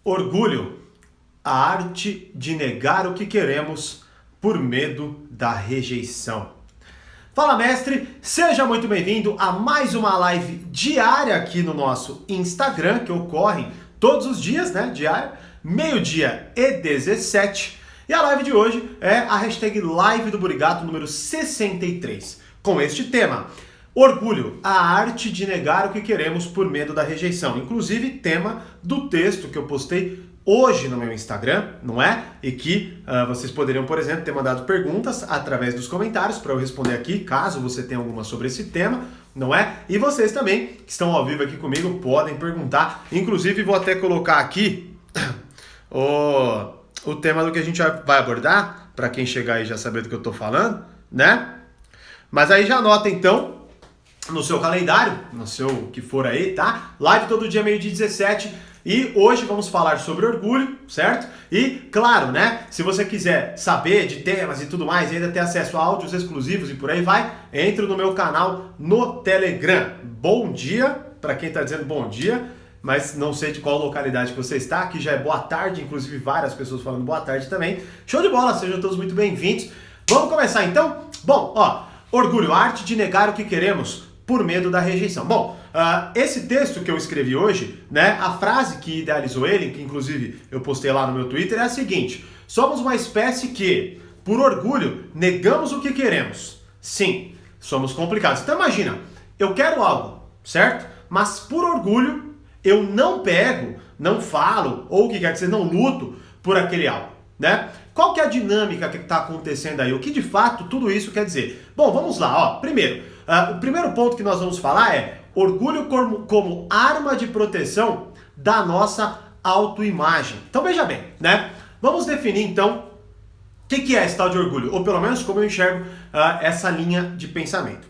Orgulho, a arte de negar o que queremos por medo da rejeição. Fala, mestre, seja muito bem-vindo a mais uma live diária aqui no nosso Instagram, que ocorre todos os dias, né, diário, meio-dia e 17. E a live de hoje é a hashtag Live do Burigato número 63, com este tema: Orgulho, a arte de negar o que queremos por medo da rejeição. Inclusive, tema do texto que eu postei hoje no meu Instagram, não é? E que vocês poderiam, por exemplo, ter mandado perguntas através dos comentários para eu responder aqui, caso você tenha alguma sobre esse tema, não é? E vocês também, que estão ao vivo aqui comigo, podem perguntar. Inclusive, vou até colocar aqui o tema do que a gente vai abordar, para quem chegar aí já saber do que eu estou falando, né? Mas aí já anota, então, no seu calendário, no seu que for aí, tá? Live todo dia, meio-dia 17. E hoje vamos falar sobre orgulho, certo? E, claro, né? Se você quiser saber de temas e tudo mais, e ainda ter acesso a áudios exclusivos e por aí vai, entre no meu canal no Telegram. Bom dia, para quem tá dizendo bom dia, mas não sei de qual localidade que você está, aqui já é boa tarde, inclusive várias pessoas falando boa tarde também. Show de bola, sejam todos muito bem-vindos. Vamos começar então? Bom, orgulho, arte de negar o que queremos por medo da rejeição. Bom, esse texto que eu escrevi hoje, né, a frase que idealizou ele, que inclusive eu postei lá no meu Twitter, é a seguinte: somos uma espécie que, por orgulho, negamos o que queremos. Sim, somos complicados. Então imagina, eu quero algo, certo? Mas por orgulho, eu não pego, não falo, ou o que quer que seja, não luto por aquele algo, né? Qual que é a dinâmica que está acontecendo aí? O que de fato tudo isso quer dizer? Bom, vamos lá, primeiro, o primeiro ponto que nós vamos falar é orgulho como arma de proteção da nossa autoimagem. Então veja bem, né? Vamos definir então o que é esse tal de orgulho, ou pelo menos como eu enxergo essa linha de pensamento.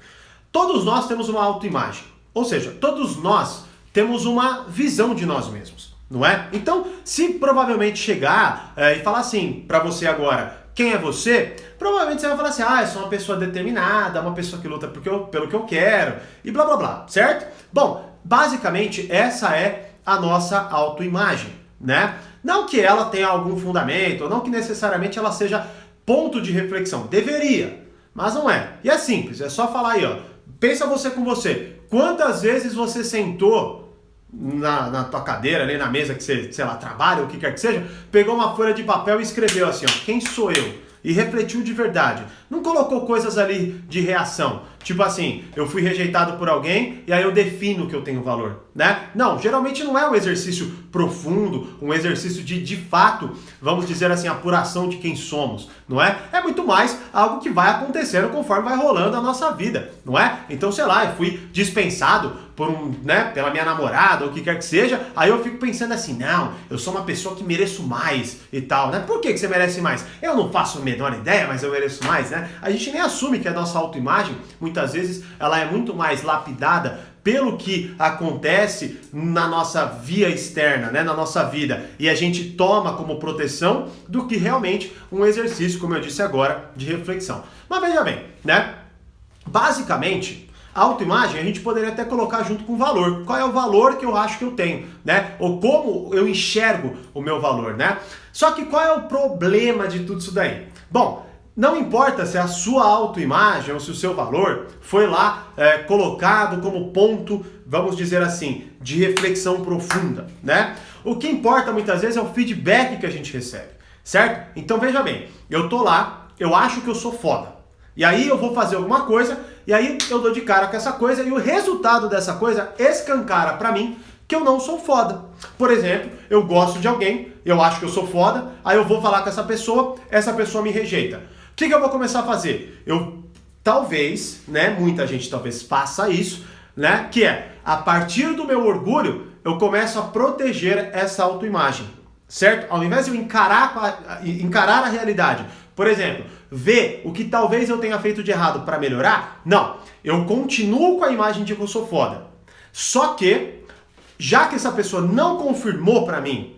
Todos nós temos uma autoimagem, ou seja, todos nós temos uma visão de nós mesmos, não é? Então, se provavelmente chegar e falar assim pra você agora: quem é você? Provavelmente você vai falar assim: eu sou uma pessoa determinada, uma pessoa que luta pelo que eu quero, e blá blá blá, certo? Bom, basicamente essa é a nossa autoimagem, né? Não que ela tenha algum fundamento, ou não que necessariamente ela seja ponto de reflexão. Deveria, mas não é. E é simples, é só falar aí, pensa você com você. Quantas vezes você sentou na tua cadeira, ali na mesa que você, sei lá, trabalha, ou o que quer que seja, pegou uma folha de papel e escreveu assim, quem sou eu? E refletiu de verdade. Não colocou coisas ali de reação. Tipo assim, eu fui rejeitado por alguém e aí eu defino que eu tenho valor, né? Não, geralmente não é um exercício profundo, um exercício de fato, vamos dizer assim, apuração de quem somos, não é? É muito mais algo que vai acontecendo conforme vai rolando a nossa vida, não é? Então, sei lá, eu fui dispensado pela minha namorada, ou o que quer que seja, aí eu fico pensando assim: não, eu sou uma pessoa que mereço mais e tal, né? Por que você merece mais? Eu não faço a menor ideia, mas eu mereço mais, né? A gente nem assume que a nossa autoimagem, muitas vezes, ela é muito mais lapidada pelo que acontece na nossa via externa, né, na nossa vida, e a gente toma como proteção do que realmente um exercício, como eu disse agora, de reflexão. Mas veja bem, né? Basicamente, a autoimagem a gente poderia até colocar junto com o valor. Qual é o valor que eu acho que eu tenho, né? Ou como eu enxergo o meu valor, né? Só que qual é o problema de tudo isso daí? Bom, não importa se a sua autoimagem ou se o seu valor foi lá colocado como ponto, vamos dizer assim, de reflexão profunda, né? O que importa muitas vezes é o feedback que a gente recebe, certo? Então veja bem, eu tô lá, eu acho que eu sou foda. E aí eu vou fazer alguma coisa, e aí eu dou de cara com essa coisa, e o resultado dessa coisa escancara pra mim que eu não sou foda. Por exemplo, eu gosto de alguém, eu acho que eu sou foda, aí eu vou falar com essa pessoa me rejeita. O que eu vou começar a fazer? Eu talvez, né, muita gente talvez faça isso, né, que é, a partir do meu orgulho, eu começo a proteger essa autoimagem, certo? Ao invés de eu encarar a realidade, por exemplo, ver o que talvez eu tenha feito de errado para melhorar, não, eu continuo com a imagem de que eu sou foda. Só que, já que essa pessoa não confirmou para mim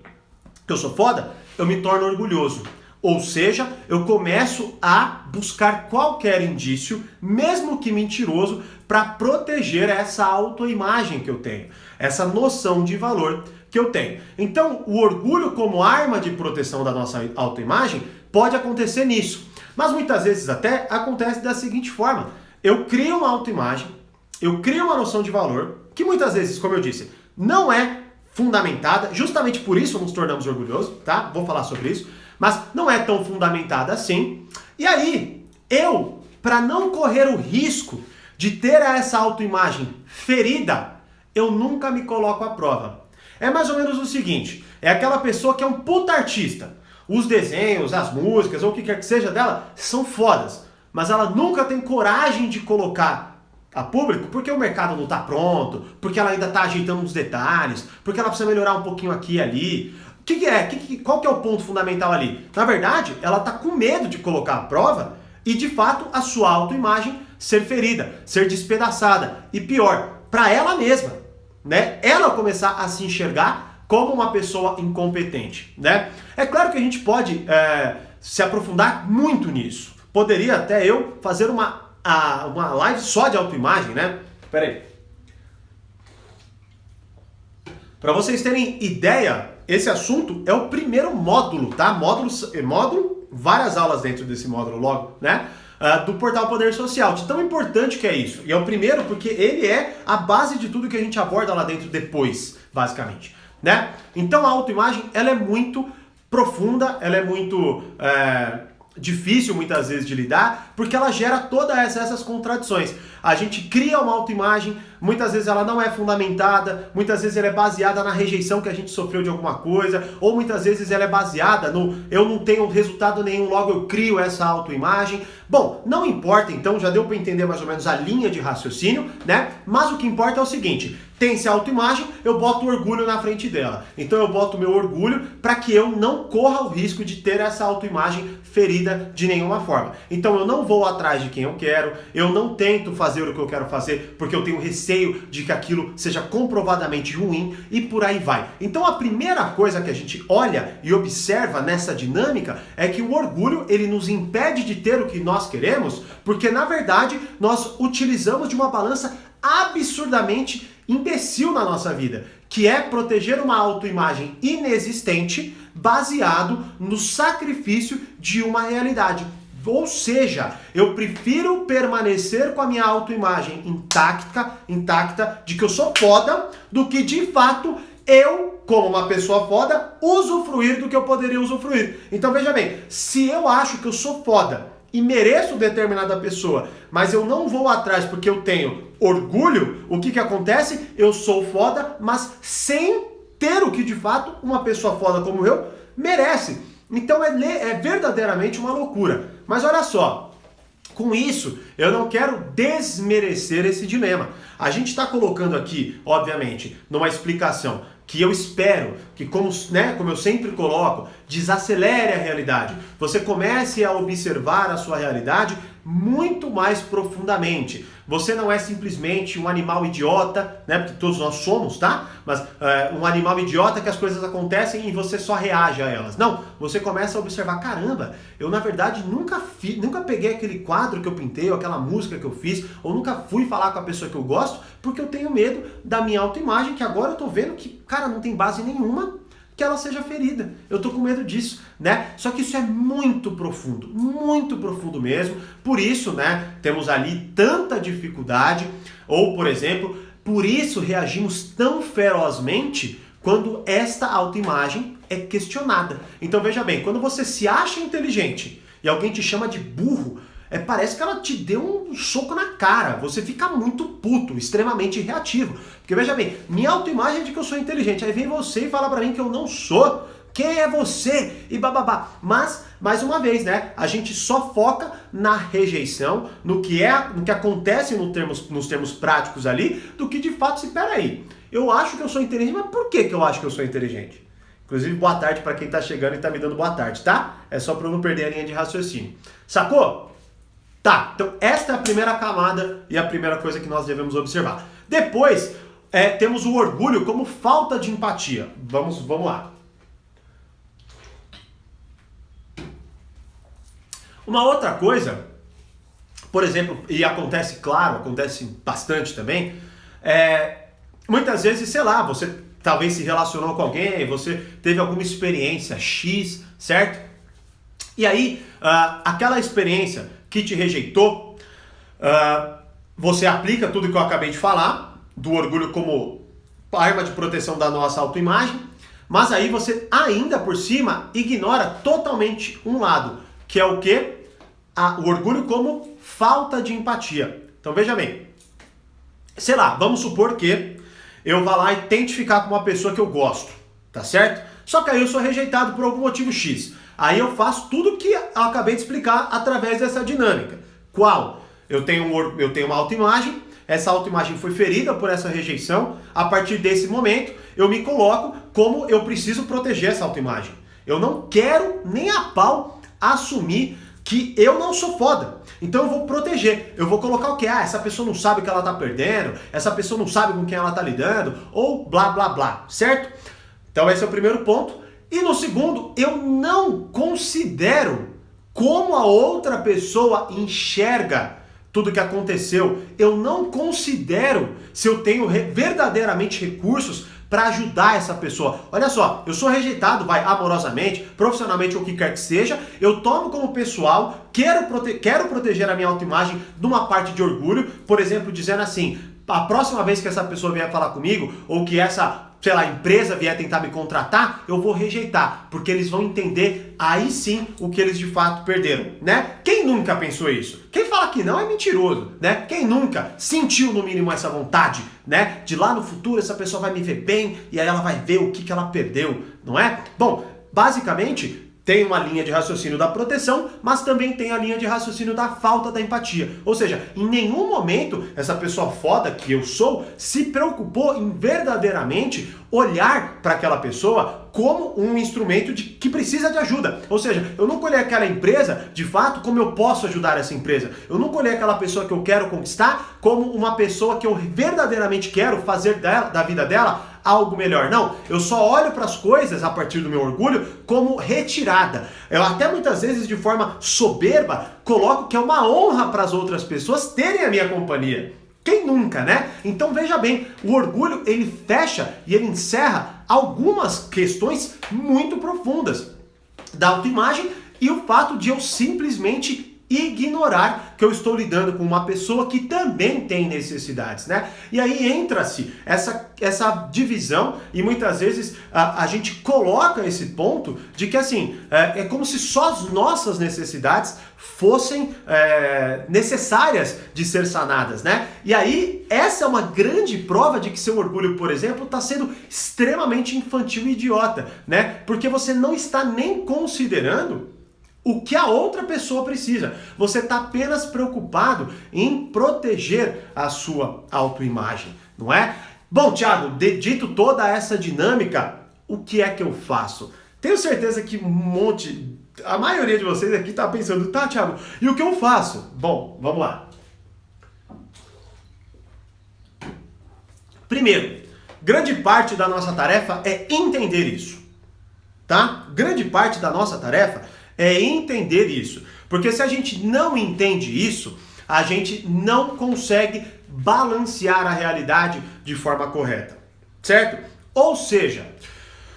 que eu sou foda, eu me torno orgulhoso. Ou seja, eu começo a buscar qualquer indício, mesmo que mentiroso, para proteger essa autoimagem que eu tenho, essa noção de valor que eu tenho. Então, o orgulho como arma de proteção da nossa autoimagem pode acontecer nisso. Mas muitas vezes até acontece da seguinte forma: eu crio uma autoimagem, eu crio uma noção de valor, que muitas vezes, como eu disse, não é fundamentada, justamente por isso nos tornamos orgulhosos, tá? Vou falar sobre isso, mas não é tão fundamentada assim. E aí, eu, para não correr o risco de ter essa autoimagem ferida, eu nunca me coloco à prova. É mais ou menos o seguinte, é aquela pessoa que é um puta artista. Os desenhos, as músicas, ou o que quer que seja dela, são fodas. Mas ela nunca tem coragem de colocar a público porque o mercado não está pronto, porque ela ainda está ajeitando uns detalhes, porque ela precisa melhorar um pouquinho aqui e ali. Qual que é o ponto fundamental ali? Na verdade, ela está com medo de colocar a prova e, de fato, a sua autoimagem ser ferida, ser despedaçada. E pior, para ela mesma, né? Ela começar a se enxergar como uma pessoa incompetente, né? É claro que a gente pode se aprofundar muito nisso. Poderia até eu fazer uma live só de autoimagem, né? Pera aí. Para vocês terem ideia, esse assunto é o primeiro módulo, tá? Módulo, várias aulas dentro desse módulo logo, né? Do portal Poder Social, de tão importante que é isso. E é o primeiro porque ele é a base de tudo que a gente aborda lá dentro depois, basicamente, né? Então a autoimagem, ela é muito profunda, ela é muito difícil muitas vezes de lidar, porque ela gera todas essas contradições. A gente cria uma autoimagem, muitas vezes ela não é fundamentada, muitas vezes ela é baseada na rejeição que a gente sofreu de alguma coisa, ou muitas vezes ela é baseada no eu não tenho resultado nenhum, logo eu crio essa autoimagem. Bom, não importa então, já deu para entender mais ou menos a linha de raciocínio, né? Mas o que importa é o seguinte: tem-se a autoimagem, eu boto o orgulho na frente dela. Então eu boto o meu orgulho para que eu não corra o risco de ter essa autoimagem ferida de nenhuma forma. Então eu não vou atrás de quem eu quero, eu não tento fazer o que eu quero fazer porque eu tenho receio de que aquilo seja comprovadamente ruim e por aí vai. Então a primeira coisa que a gente olha e observa nessa dinâmica é que o orgulho, ele nos impede de ter o que nós queremos, porque na verdade nós utilizamos de uma balança absurdamente imbecil na nossa vida, que é proteger uma autoimagem inexistente baseado no sacrifício de uma realidade. Ou seja, eu prefiro permanecer com a minha autoimagem intacta de que eu sou foda, do que de fato eu, como uma pessoa foda, usufruir do que eu poderia usufruir. Então veja bem, se eu acho que eu sou foda e mereço determinada pessoa, mas eu não vou atrás porque eu tenho orgulho, o que acontece? Eu sou foda, mas sem ter o que de fato uma pessoa foda como eu merece. Então é verdadeiramente uma loucura. Mas olha só, com isso eu não quero desmerecer esse dilema. A gente está colocando aqui, obviamente, numa explicação que eu espero que, como eu sempre coloco, desacelere a realidade. Você comece a observar a sua realidade muito mais profundamente. Você não é simplesmente um animal idiota, né? Porque todos nós somos, tá? Mas um animal idiota que as coisas acontecem e você só reage a elas. Não, você começa a observar, caramba, eu na verdade nunca peguei aquele quadro que eu pintei, ou aquela música que eu fiz, ou nunca fui falar com a pessoa que eu gosto, porque eu tenho medo da minha autoimagem, que agora eu tô vendo que, cara, não tem base nenhuma que ela seja ferida. Eu tô com medo disso, né? Só que isso é muito profundo mesmo. Por isso, né, temos ali tanta dificuldade, ou, por exemplo, por isso reagimos tão ferozmente quando esta autoimagem é questionada. Então veja bem, quando você se acha inteligente e alguém te chama de burro, parece que ela te deu um soco na cara. Você fica muito puto, extremamente reativo. Porque veja bem, minha autoimagem é de que eu sou inteligente. Aí vem você e fala pra mim que eu não sou. Quem é você? E bababá. Mas, mais uma vez, né? A gente só foca na rejeição, no que acontece nos termos práticos ali, do que de fato se, peraí, eu acho que eu sou inteligente, mas por que eu acho que eu sou inteligente? Inclusive, boa tarde pra quem tá chegando e tá me dando boa tarde, tá? É só pra eu não perder a linha de raciocínio. Sacou? Tá, então esta é a primeira camada e a primeira coisa que nós devemos observar. Depois, temos o orgulho como falta de empatia. Vamos lá. Uma outra coisa, por exemplo, e acontece bastante também, muitas vezes, sei lá, você talvez se relacionou com alguém, você teve alguma experiência X, certo? E aí, aquela experiência que te rejeitou, você aplica tudo que eu acabei de falar, do orgulho como arma de proteção da nossa autoimagem, mas aí você ainda por cima ignora totalmente um lado, que é o quê? O orgulho como falta de empatia. Então veja bem, sei lá, vamos supor que eu vá lá e tente ficar com uma pessoa que eu gosto, tá certo? Só que aí eu sou rejeitado por algum motivo X. Aí eu faço tudo que eu acabei de explicar através dessa dinâmica. Qual? Eu tenho uma autoimagem, essa autoimagem foi ferida por essa rejeição. A partir desse momento, eu me coloco como eu preciso proteger essa autoimagem. Eu não quero nem a pau assumir que eu não sou foda. Então eu vou proteger. Eu vou colocar o quê? Essa pessoa não sabe o que ela tá perdendo, essa pessoa não sabe com quem ela tá lidando, ou blá blá blá, certo? Então esse é o primeiro ponto. E no segundo, eu não considero como a outra pessoa enxerga tudo que aconteceu. Eu não considero se eu tenho verdadeiramente recursos para ajudar essa pessoa. Olha só, eu sou rejeitado, amorosamente, profissionalmente ou o que quer que seja, eu tomo como pessoal, quero proteger a minha autoimagem de uma parte de orgulho, por exemplo, dizendo assim, a próxima vez que essa pessoa vier falar comigo, ou que essa, sei lá, empresa vier tentar me contratar, eu vou rejeitar, porque eles vão entender aí sim o que eles de fato perderam, né? Quem nunca pensou isso? Quem fala que não é mentiroso, né? Quem nunca sentiu no mínimo essa vontade, né? De lá no futuro essa pessoa vai me ver bem e aí ela vai ver o que ela perdeu, não é? Bom, basicamente tem uma linha de raciocínio da proteção, mas também tem a linha de raciocínio da falta da empatia. Ou seja, em nenhum momento essa pessoa foda que eu sou se preocupou em verdadeiramente olhar para aquela pessoa como um instrumento que precisa de ajuda. Ou seja, eu nunca olhei aquela empresa, de fato, como eu posso ajudar essa empresa. Eu nunca olhei aquela pessoa que eu quero conquistar como uma pessoa que eu verdadeiramente quero fazer da vida dela algo melhor. Não, eu só olho para as coisas a partir do meu orgulho como retirada. Eu até muitas vezes de forma soberba coloco que é uma honra para as outras pessoas terem a minha companhia. Quem nunca, né? Então veja bem, o orgulho ele fecha e ele encerra algumas questões muito profundas da autoimagem e o fato de eu simplesmente ignorar que eu estou lidando com uma pessoa que também tem necessidades, né? E aí entra-se essa divisão e muitas vezes a gente coloca esse ponto de que assim, é como se só as nossas necessidades fossem necessárias de ser sanadas, né? E aí essa é uma grande prova de que seu orgulho, por exemplo, está sendo extremamente infantil e idiota, né? Porque você não está nem considerando o que a outra pessoa precisa. Você está apenas preocupado em proteger a sua autoimagem, não é? Bom, Thiago, dito toda essa dinâmica, o que é que eu faço? Tenho certeza que a maioria de vocês aqui está pensando, tá, Thiago, e o que eu faço? Bom, vamos lá. Primeiro, grande parte da nossa tarefa é entender isso, tá? Grande parte da nossa tarefa é entender isso. Porque se a gente não entende isso, a gente não consegue balancear a realidade de forma correta, certo? Ou seja,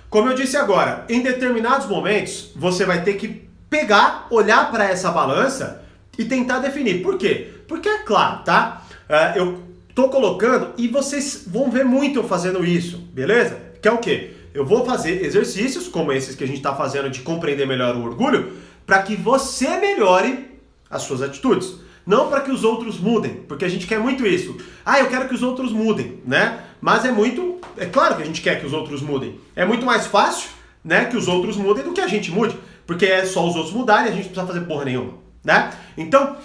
como eu disse agora, em determinados momentos você vai ter que pegar, olhar para essa balança e tentar definir. Por quê? Porque é claro, tá? Eu tô colocando e vocês vão ver muito eu fazendo isso, beleza? Que é o quê? Eu vou fazer exercícios como esses que a gente está fazendo de compreender melhor o orgulho para que você melhore as suas atitudes. Não para que os outros mudem, porque a gente quer muito isso. Eu quero que os outros mudem, né? Mas é claro que a gente quer que os outros mudem. É muito mais fácil, né, que os outros mudem do que a gente mude, porque é só os outros mudarem e a gente não precisa fazer porra nenhuma, né? Então,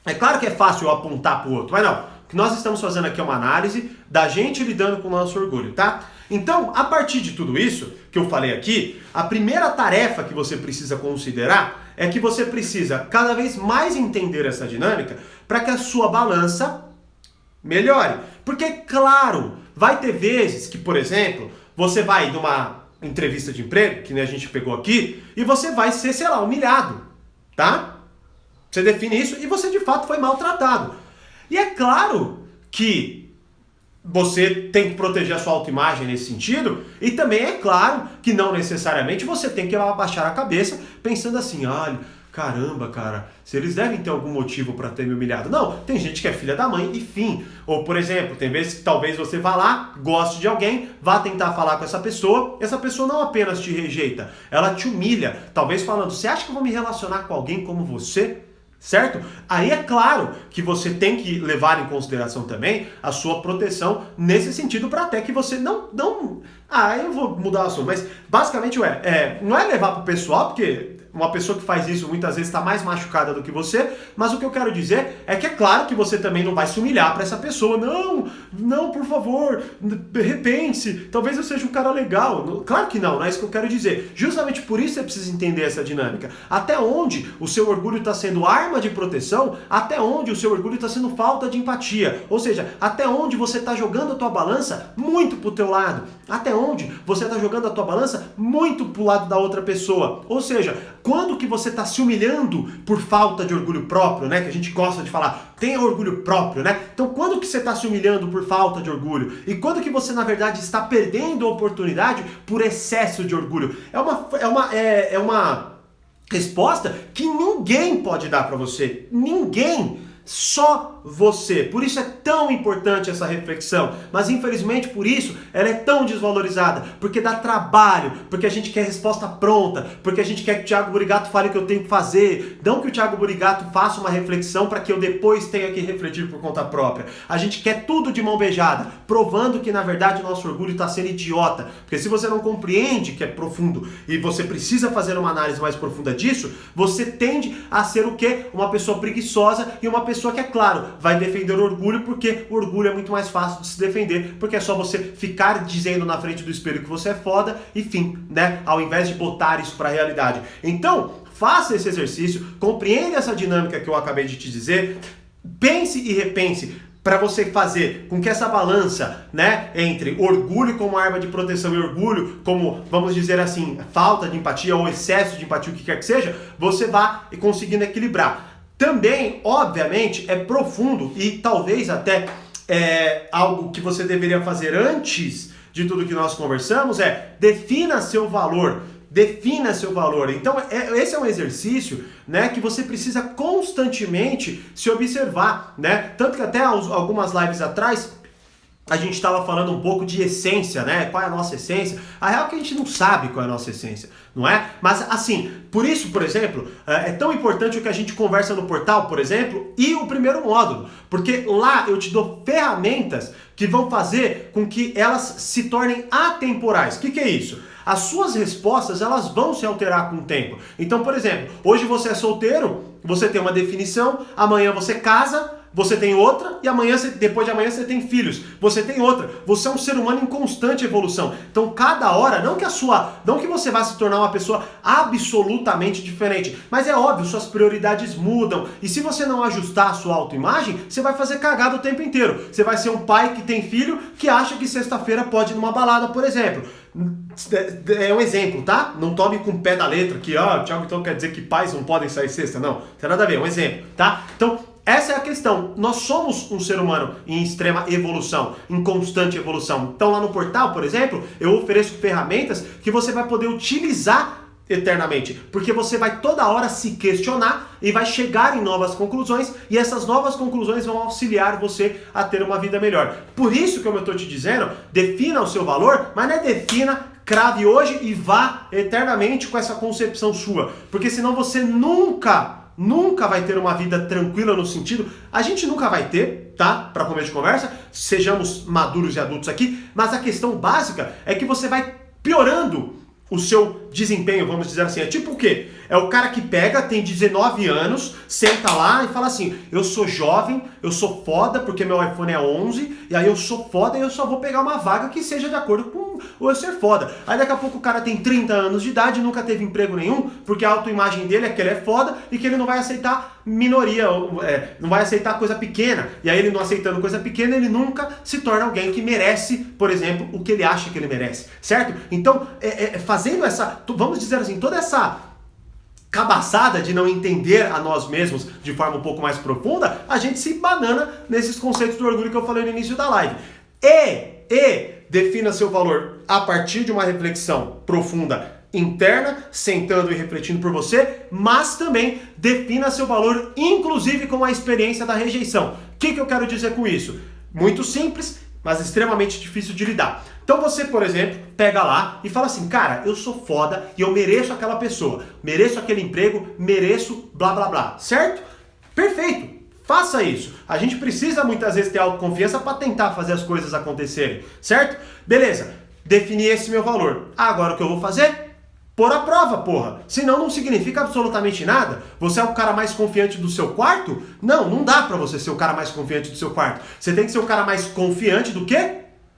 é claro que é fácil eu apontar pro outro, mas não. O que nós estamos fazendo aqui é uma análise da gente lidando com o nosso orgulho, tá? Então, a partir de tudo isso que eu falei aqui, a primeira tarefa que você precisa considerar é que você precisa cada vez mais entender essa dinâmica para que a sua balança melhore. Porque, claro, vai ter vezes que, por exemplo, você vai numa entrevista de emprego, que nem a gente pegou aqui, e você vai ser, sei lá, humilhado, tá? Você define isso e você de fato foi maltratado. E é claro que você tem que proteger a sua autoimagem nesse sentido, e também é claro que não necessariamente você tem que abaixar a cabeça pensando assim, caramba, cara, se eles devem ter algum motivo para ter me humilhado. Não, tem gente que é filha da mãe e fim. Ou, por exemplo, tem vezes que talvez você vá lá, goste de alguém, vá tentar falar com essa pessoa não apenas te rejeita, ela te humilha, talvez falando, você acha que eu vou me relacionar com alguém como você? Certo? Aí é claro que você tem que levar em consideração também a sua proteção nesse sentido para até que você não... eu vou mudar o assunto, mas basicamente não é levar pro pessoal, porque uma pessoa que faz isso muitas vezes está mais machucada do que você, mas o que eu quero dizer é que é claro que você também não vai se humilhar para essa pessoa. Não, por favor, repense, talvez eu seja um cara legal. Claro que não é isso que eu quero dizer. Justamente por isso você precisa entender essa dinâmica. Até onde o seu orgulho está sendo arma de proteção, até onde o seu orgulho está sendo falta de empatia. Ou seja, até onde você está jogando a tua balança muito pro teu lado. Até onde você está jogando a tua balança muito pro lado da outra pessoa. Ou seja, quando que você está se humilhando por falta de orgulho próprio, né? Que a gente gosta de falar, tenha orgulho próprio, né? Então, quando que você está se humilhando por falta de orgulho? E quando que você, na verdade, está perdendo a oportunidade por excesso de orgulho? É uma resposta que ninguém pode dar para você. Ninguém. Só você. Por isso é tão importante essa reflexão. Mas infelizmente por isso ela é tão desvalorizada. Porque dá trabalho, porque a gente quer resposta pronta, porque a gente quer que o Thiago Burigato fale o que eu tenho que fazer. Não que o Thiago Burigato faça uma reflexão para que eu depois tenha que refletir por conta própria. A gente quer tudo de mão beijada, provando que na verdade o nosso orgulho está sendo idiota. Porque se você não compreende que é profundo e você precisa fazer uma análise mais profunda disso, você tende a ser o quê? Uma pessoa preguiçosa e uma pessoa que, é claro, vai defender o orgulho, porque o orgulho é muito mais fácil de se defender, porque é só você ficar dizendo na frente do espelho que você é foda, e fim, né? Ao invés de botar isso pra realidade. Então, faça esse exercício, compreenda essa dinâmica que eu acabei de te dizer, pense e repense, para você fazer com que essa balança, né, entre orgulho como arma de proteção e orgulho como, vamos dizer assim, falta de empatia ou excesso de empatia, o que quer que seja, você vá conseguindo equilibrar. Também, obviamente, é profundo e talvez até algo que você deveria fazer antes de tudo que nós conversamos defina seu valor. Defina seu valor. Então, esse é um exercício, né, que você precisa constantemente se observar, né? Tanto que até algumas lives atrás a gente estava falando um pouco de essência, né? Qual é a nossa essência? A real é que a gente não sabe qual é a nossa essência, não é? Mas assim, por isso, por exemplo, é tão importante o que a gente conversa no portal, por exemplo, e o primeiro módulo, porque lá eu te dou ferramentas que vão fazer com que elas se tornem atemporais. O que é isso? As suas respostas, elas vão se alterar com o tempo. Então, por exemplo, hoje você é solteiro, você tem uma definição, amanhã você casa, você tem outra, e depois de amanhã você tem filhos, você tem outra. Você é um ser humano em constante evolução. Então, cada hora, não que você vá se tornar uma pessoa absolutamente diferente, mas é óbvio, suas prioridades mudam. E se você não ajustar a sua autoimagem, você vai fazer cagada o tempo inteiro. Você vai ser um pai que tem filho que acha que sexta-feira pode ir numa balada, por exemplo. É um exemplo, tá? Não tome com o pé da letra que, Thiago, então quer dizer que pais não podem sair sexta. Não, não tem nada a ver, é um exemplo, tá? Então, essa é a questão. Nós somos um ser humano em extrema evolução, em constante evolução. Então lá no portal, por exemplo, eu ofereço ferramentas que você vai poder utilizar eternamente, porque você vai toda hora se questionar e vai chegar em novas conclusões, e essas novas conclusões vão auxiliar você a ter uma vida melhor. Por isso, como eu estou te dizendo, defina o seu valor, mas não é defina, crave hoje e vá eternamente com essa concepção sua, porque senão você nunca vai ter uma vida tranquila no sentido, a gente nunca vai ter, tá? Para começo de conversa, sejamos maduros e adultos aqui, mas a questão básica é que você vai piorando o seu desempenho, vamos dizer assim. É tipo o quê? É o cara que pega, tem 19 anos, senta lá e fala assim, eu sou jovem, eu sou foda porque meu iPhone é 11, e aí eu sou foda e eu só vou pegar uma vaga que seja de acordo com o eu ser foda. Aí daqui a pouco o cara tem 30 anos de idade, nunca teve emprego nenhum, porque a autoimagem dele é que ele é foda e que ele não vai aceitar minoria, não vai aceitar coisa pequena. E aí ele não aceitando coisa pequena, ele nunca se torna alguém que merece, por exemplo, o que ele acha que ele merece, certo? Então, fazendo essa, vamos dizer assim, toda essa cabaçada de não entender a nós mesmos de forma um pouco mais profunda, a gente se banana nesses conceitos do orgulho que eu falei no início da live. E defina seu valor a partir de uma reflexão profunda interna, sentando e refletindo por você, mas também defina seu valor, inclusive com a experiência da rejeição. O que eu quero dizer com isso? Muito simples, mas extremamente difícil de lidar. Então você, por exemplo, pega lá e fala assim, cara, eu sou foda e eu mereço aquela pessoa, mereço aquele emprego, mereço blá blá blá, certo? Perfeito! Faça isso. A gente precisa muitas vezes ter autoconfiança para tentar fazer as coisas acontecerem, certo? Beleza, defini esse meu valor. Agora o que eu vou fazer? Pôr à prova, porra. Senão não significa absolutamente nada. Você é o cara mais confiante do seu quarto? Não dá pra você ser o cara mais confiante do seu quarto. Você tem que ser o cara mais confiante do quê?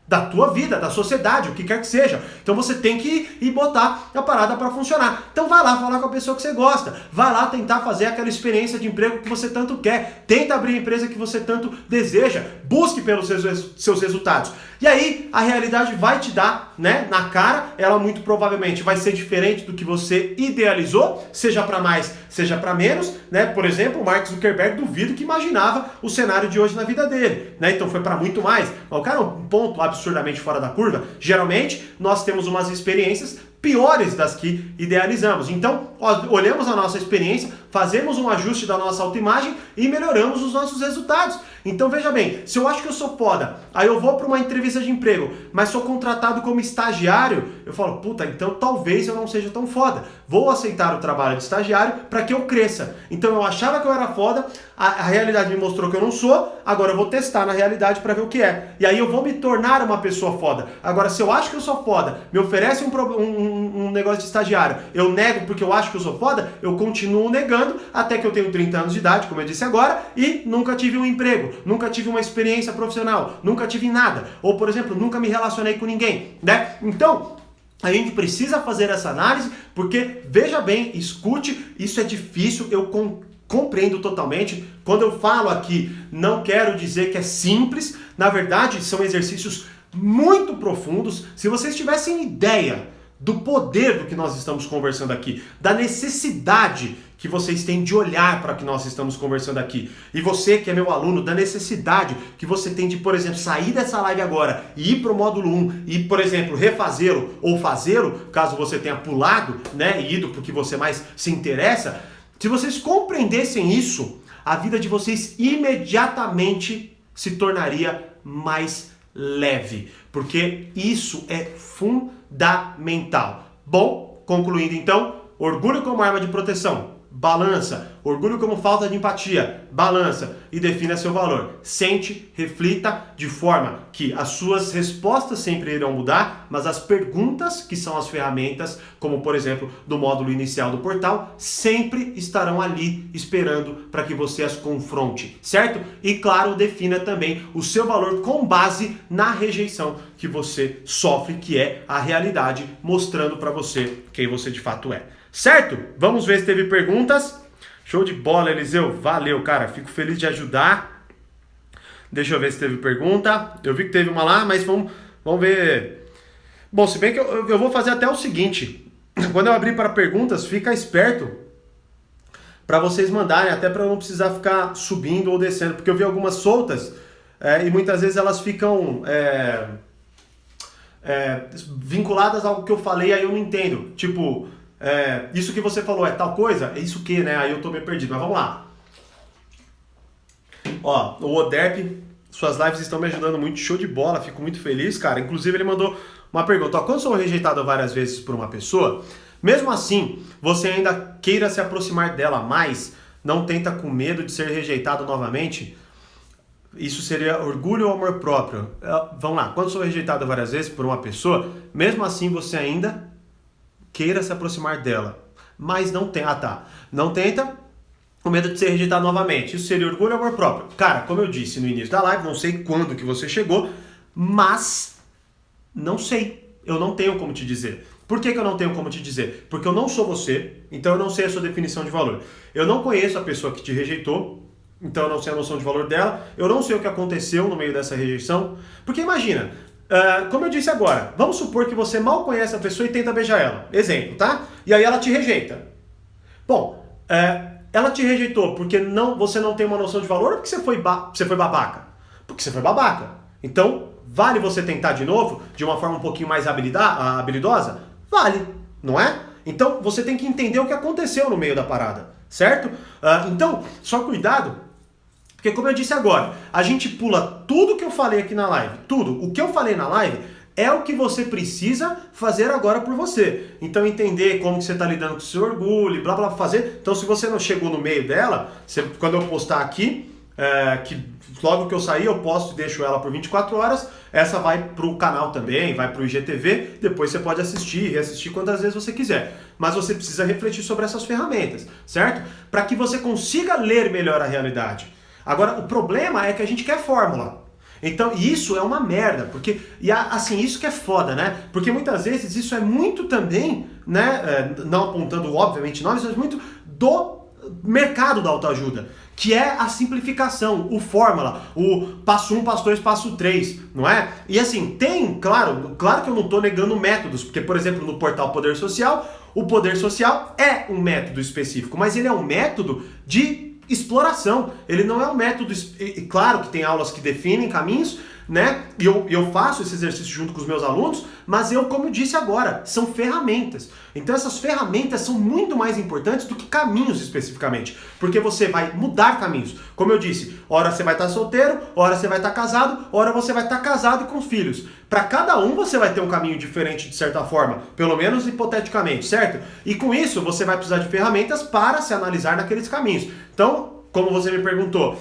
Da tua vida, da sociedade, o que quer que seja. Então você tem que ir botar a parada para funcionar. Então vai lá falar com a pessoa que você gosta. Vai lá tentar fazer aquela experiência de emprego que você tanto quer. Tenta abrir a empresa que você tanto deseja. Busque pelos seus resultados. E aí a realidade vai te dar, né, na cara. Ela muito provavelmente vai ser diferente do que você idealizou, seja para mais, seja para menos, né? Por exemplo, o Mark Zuckerberg, duvido que imaginava o cenário de hoje na vida dele, né? Então foi para muito mais. O cara é um ponto absurdamente fora da curva. Geralmente nós temos umas experiências piores das que idealizamos. Então, olhamos a nossa experiência, fazemos um ajuste da nossa autoimagem e melhoramos os nossos resultados. Então veja bem, se eu acho que eu sou foda, aí eu vou para uma entrevista de emprego, mas sou contratado como estagiário, eu falo, puta, então talvez eu não seja tão foda. Vou aceitar o trabalho de estagiário para que eu cresça. Então eu achava que eu era foda, a realidade me mostrou que eu não sou, agora eu vou testar na realidade para ver o que é. E aí eu vou me tornar uma pessoa foda. Agora, se eu acho que eu sou foda, me oferece um negócio de estagiário, eu nego porque eu acho que eu sou foda, eu continuo negando até que eu tenho 30 anos de idade, como eu disse agora, e nunca tive um emprego, nunca tive uma experiência profissional, nunca tive nada. Ou, por exemplo, nunca me relacionei com ninguém, né? Então, a gente precisa fazer essa análise, porque, veja bem, escute, isso é difícil, eu compreendo totalmente. Quando eu falo aqui, não quero dizer que é simples, na verdade, são exercícios muito profundos. Se vocês tivessem ideia do poder do que nós estamos conversando aqui, da necessidade que vocês têm de olhar para o que nós estamos conversando aqui, e você que é meu aluno, da necessidade que você tem de, por exemplo, sair dessa live agora e ir para o módulo 1 e, por exemplo, refazê-lo ou fazê-lo, caso você tenha pulado, né, e ido para o que você mais se interessa, se vocês compreendessem isso, a vida de vocês imediatamente se tornaria mais leve, porque isso é fundamental. Bom, concluindo então, orgulho como arma de proteção, balança. Orgulho como falta de empatia, balança e defina seu valor. Sente, reflita de forma que as suas respostas sempre irão mudar, mas as perguntas, que são as ferramentas, como por exemplo do módulo inicial do portal, sempre estarão ali esperando para que você as confronte, certo? E claro, defina também o seu valor com base na rejeição que você sofre, que é a realidade, mostrando para você quem você de fato é. Certo? Vamos ver se teve perguntas. Show de bola, Eliseu. Valeu, cara. Fico feliz de ajudar. Deixa eu ver se teve pergunta. Eu vi que teve uma lá, mas vamos ver. Bom, se bem que eu vou fazer até o seguinte. Quando eu abrir para perguntas, fica esperto para vocês mandarem, até para eu não precisar ficar subindo ou descendo, porque eu vi algumas soltas e muitas vezes elas ficam vinculadas ao que eu falei, aí eu não entendo. Tipo... isso que você falou é tal coisa? É isso que, né? Aí eu tô meio perdido, mas vamos lá. Ó, o Oderp, suas lives estão me ajudando muito, show de bola, fico muito feliz, cara. Inclusive ele mandou uma pergunta, ó, quando sou rejeitado várias vezes por uma pessoa, mesmo assim, você ainda queira se aproximar dela mais, não tenta com medo de ser rejeitado novamente? Isso seria orgulho ou amor próprio? Vamos lá, quando sou rejeitado várias vezes por uma pessoa, mesmo assim você ainda queira se aproximar dela, mas não tem. Não tenta com medo de ser rejeitado novamente. Isso seria orgulho ou amor próprio? Cara, como eu disse no início da live, não sei quando que você chegou, mas não sei. Eu não tenho como te dizer. Por que eu não tenho como te dizer? Porque eu não sou você, então eu não sei a sua definição de valor. Eu não conheço a pessoa que te rejeitou, então eu não sei a noção de valor dela. Eu não sei o que aconteceu no meio dessa rejeição. Porque imagina... como eu disse agora, vamos supor que você mal conhece a pessoa e tenta beijar ela. Exemplo, tá? E aí ela te rejeita. Bom, ela te rejeitou porque você não tem uma noção de valor ou porque você foi babaca? Porque você foi babaca. Então, vale você tentar de novo, de uma forma um pouquinho mais habilidosa? Vale, não é? Então, você tem que entender o que aconteceu no meio da parada, certo? Então, só cuidado, porque como eu disse agora, a gente pula tudo que eu falei aqui na live, tudo. O que eu falei na live é o que você precisa fazer agora por você. Então, entender como que você está lidando com o seu orgulho, blá, blá, fazer. Então, se você não chegou no meio dela, quando eu postar aqui, que logo que eu sair eu posto e deixo ela por 24 horas, essa vai pro canal também, vai pro IGTV, depois você pode assistir e reassistir quantas vezes você quiser. Mas você precisa refletir sobre essas ferramentas, certo? Para que você consiga ler melhor a realidade. Agora, o problema é que a gente quer fórmula. Então, isso é uma merda, porque, assim, isso que é foda, né? Porque muitas vezes isso é muito também, né, não apontando obviamente nomes, mas muito do mercado da autoajuda, que é a simplificação, o fórmula, o passo 1, passo 2, passo 3, não é? E assim, tem, claro que eu não estou negando métodos, porque, por exemplo, no portal Poder Social, o Poder Social é um método específico, mas ele é um método de exploração, ele não é um método, claro que tem aulas que definem caminhos, né? E eu faço esse exercício junto com os meus alunos, mas como eu disse agora, são ferramentas. Então essas ferramentas são muito mais importantes do que caminhos especificamente, porque você vai mudar caminhos. Como eu disse, hora você vai estar solteiro, hora você vai estar casado, hora você vai estar casado e com filhos. Para cada um você vai ter um caminho diferente de certa forma, pelo menos hipoteticamente, certo? E com isso você vai precisar de ferramentas para se analisar naqueles caminhos. Então, como você me perguntou,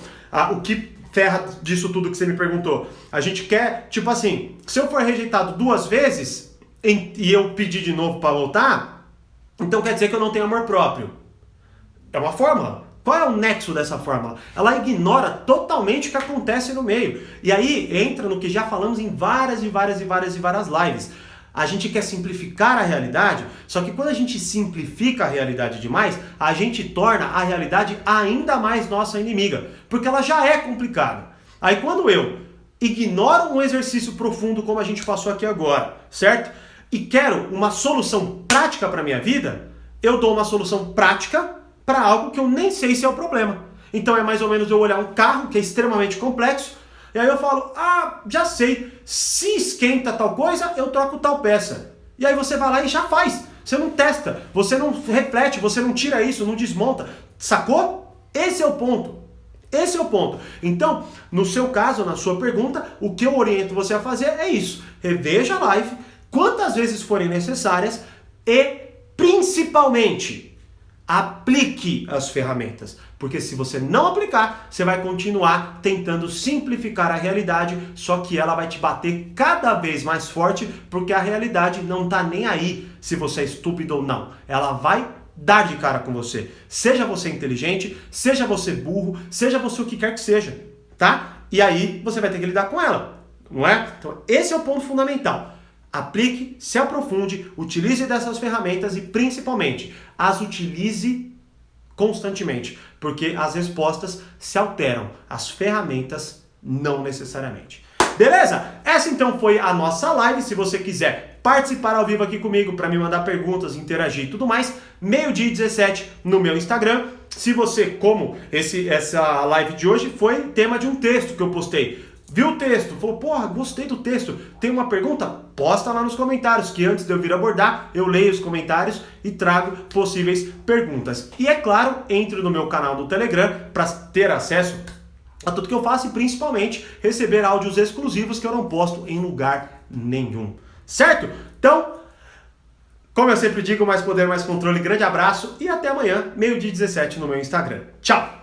o que ferra disso tudo que você me perguntou? A gente quer, tipo assim, se eu for rejeitado 2 vezes e eu pedir de novo para voltar, então quer dizer que eu não tenho amor próprio. É uma fórmula. Qual é o nexo dessa fórmula? Ela ignora totalmente o que acontece no meio. E aí entra no que já falamos em várias lives. A gente quer simplificar a realidade, só que quando a gente simplifica a realidade demais, a gente torna a realidade ainda mais nossa inimiga, porque ela já é complicada. Aí quando eu ignoro um exercício profundo como a gente passou aqui agora, certo? E quero uma solução prática para minha vida, eu dou uma solução prática para algo que eu nem sei se é o problema. Então é mais ou menos eu olhar um carro que é extremamente complexo, e aí eu falo, já sei, se esquenta tal coisa, eu troco tal peça. E aí você vai lá e já faz. Você não testa, você não reflete, você não tira isso, não desmonta. Sacou? Esse é o ponto. Esse é o ponto. Então, no seu caso, na sua pergunta, o que eu oriento você a fazer é isso. Reveja a live, quantas vezes forem necessárias e, principalmente, aplique as ferramentas. Porque se você não aplicar, você vai continuar tentando simplificar a realidade, só que ela vai te bater cada vez mais forte, porque a realidade não tá nem aí se você é estúpido ou não. Ela vai dar de cara com você. Seja você inteligente, seja você burro, seja você o que quer que seja, tá? E aí você vai ter que lidar com ela, não é? Então esse é o ponto fundamental. Aplique, se aprofunde, utilize dessas ferramentas e principalmente as utilize constantemente, porque as respostas se alteram, as ferramentas não necessariamente. Beleza? Essa então foi a nossa live. Se você quiser participar ao vivo aqui comigo para me mandar perguntas, interagir e tudo mais, 12h17 no meu Instagram. Se você, como essa live de hoje foi tema de um texto que eu postei, viu o texto, falou, porra, gostei do texto, tem uma pergunta? Posta lá nos comentários, que antes de eu vir abordar, eu leio os comentários e trago possíveis perguntas. E é claro, entre no meu canal do Telegram para ter acesso a tudo que eu faço e principalmente receber áudios exclusivos que eu não posto em lugar nenhum. Certo? Então, como eu sempre digo, mais poder, mais controle, grande abraço e até amanhã, 12h17 no meu Instagram. Tchau!